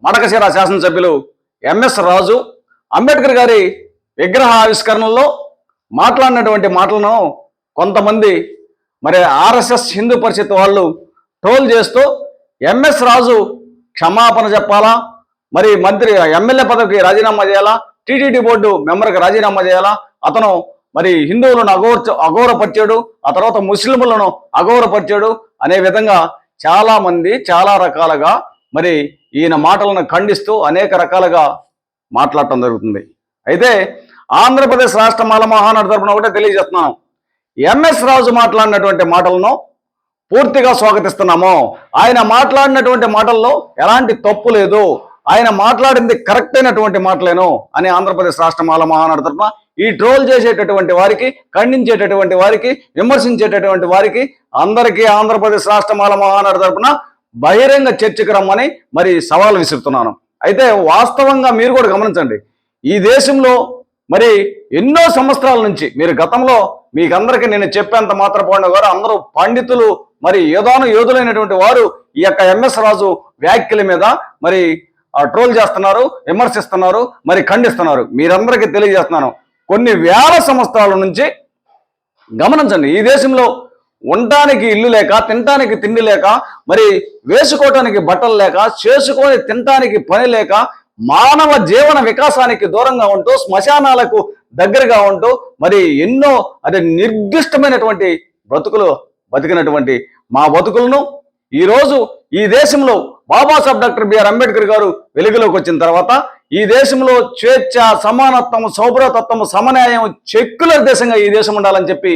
మడకశిర శాసనసభ్యులు ఎంఎస్ రాజు అంబేద్కర్ గారి విగ్రహ ఆవిష్కరణలో మాట్లాడినటువంటి మాటలను కొంతమంది మరి ఆర్ఎస్ఎస్ హిందూ పరిషత్ వాళ్ళు ట్రోల్ చేస్తూ ఎంఎస్ రాజు క్షమాపణ చెప్పాలా, మరి మంత్రి ఎమ్మెల్యే పదవికి రాజీనామా చేయాలా, టీటీడీ బోర్డు మెంబర్కి రాజీనామా చేయాలా, అతను మరి హిందువులను అగౌరవపరిచాడు, ఆ తర్వాత ముస్లింలను అగౌరవపరిచాడు అనే విధంగా చాలామంది చాలా రకాలుగా మరి ఈయన మాటలను ఖండిస్తూ అనేక రకాలుగా మాట్లాడటం జరుగుతుంది. అయితే ఆంధ్రప్రదేశ్ రాష్ట్ర మాల మహానాడు తరపున ఒకటే తెలియజేస్తున్నాను, ఎంఎస్ రాజు మాట్లాడినటువంటి మాటలను పూర్తిగా స్వాగతిస్తున్నాము. ఆయన మాట్లాడినటువంటి మాటల్లో ఎలాంటి తప్పు లేదు, ఆయన మాట్లాడింది కరెక్ట్ అయినటువంటి మాటలేను అని ఆంధ్రప్రదేశ్ రాష్ట్ర మాల మహానాడు తరపున ఈ ట్రోల్ చేసేటటువంటి వారికి, ఖండించేటటువంటి వారికి, విమర్శించేటటువంటి వారికి అందరికీ ఆంధ్రప్రదేశ్ రాష్ట్ర మాల మహానాడు తరపున బహిరంగ చర్చకు రమ్మని మరి సవాల్ విసురుతున్నాను. అయితే వాస్తవంగా మీరు కూడా గమనించండి, ఈ దేశంలో మరి ఎన్నో సంవత్సరాల నుంచి మీరు గతంలో మీకందరికీ నేను చెప్పేంత మాత్రపోయిన గారు అందరూ పండితులు మరి యోధులైనటువంటి వారు ఈ యొక్క ఎంఎస్ రాజు వ్యాఖ్యల మీద మరి ట్రోల్ చేస్తున్నారు, విమర్శిస్తున్నారు, మరి ఖండిస్తున్నారు. మీరందరికీ తెలియజేస్తున్నాను, కొన్ని వేల సంవత్సరాల నుంచి గమనించండి, ఈ దేశంలో ఉండటానికి ఇల్లు లేక, తినటానికి తిండి లేక, మరి వేసుకోవటానికి బట్టలు లేక, చేసుకొని తినటానికి పని లేక, మానవ జీవన వికాసానికి దూరంగా ఉంటూ, శ్మశానాలకు దగ్గరగా ఉంటూ మరి ఎన్నో నిర్దిష్టమైనటువంటి బ్రతుకులు బతికినటువంటి మా బతుకులను ఈరోజు ఈ దేశంలో బాబాసాహెబ్ డాక్టర్ బిఆర్ అంబేద్కర్ గారు వెలుగులోకి వచ్చిన తర్వాత ఈ దేశంలో స్వేచ్ఛ, సమానత్వం, సౌభ్రతత్వం, సమన్యాయం, సెక్యులర్ దేశంగా ఈ దేశం ఉండాలని చెప్పి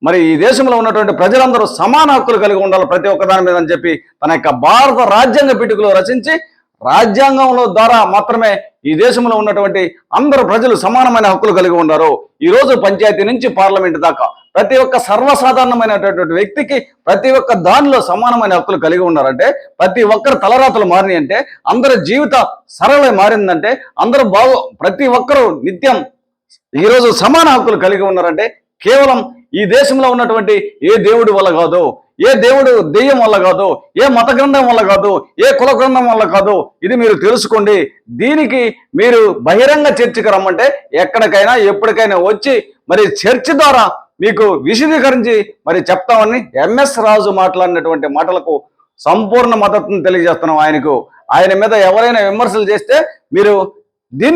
మరి ఈ దేశంలో ఉన్నటువంటి ప్రజలందరూ సమాన హక్కులు కలిగి ఉండాలి ప్రతి ఒక్క దాని మీద అని చెప్పి తన యొక్క భారత రాజ్యాంగ పీఠికలో రచించి రాజ్యాంగంలో ద్వారా మాత్రమే ఈ దేశంలో ఉన్నటువంటి అందరూ ప్రజలు సమానమైన హక్కులు కలిగి ఉన్నారు. ఈరోజు పంచాయతీ నుంచి పార్లమెంట్ దాకా ప్రతి ఒక్క సర్వసాధారణమైనటువంటి వ్యక్తికి ప్రతి ఒక్క దానిలో సమానమైన హక్కులు కలిగి ఉన్నారంటే, ప్రతి ఒక్కరు తలరాతలు మారినాయి అంటే, అందరి జీవిత సరళ మారిందంటే, అందరూ ప్రతి ఒక్కరూ నిత్యం ఈరోజు సమాన హక్కులు కలిగి ఉన్నారంటే కేవలం ఈ దేశంలో ఉన్నటువంటి ఏ దేవుడి వల్ల కాదు, ఏ దేవుడు దెయ్యం వల్ల కాదు, ఏ మత గ్రంథం వల్ల కాదు, ఏ కుల గ్రంథం వల్ల కాదు. ఇది మీరు తెలుసుకోండి. దీనికి మీరు బహిరంగ చర్చకు రమ్మంటే ఎక్కడికైనా ఎప్పటికైనా వచ్చి మరి చర్చ ద్వారా మీకు విశదీకరించి మరి చెప్తామని ఎంఎస్ రాజు మాట్లాడినటువంటి మాటలకు సంపూర్ణ మద్దతును తెలియజేస్తున్నాం. ఆయన మీద ఎవరైనా విమర్శలు చేస్తే మీరు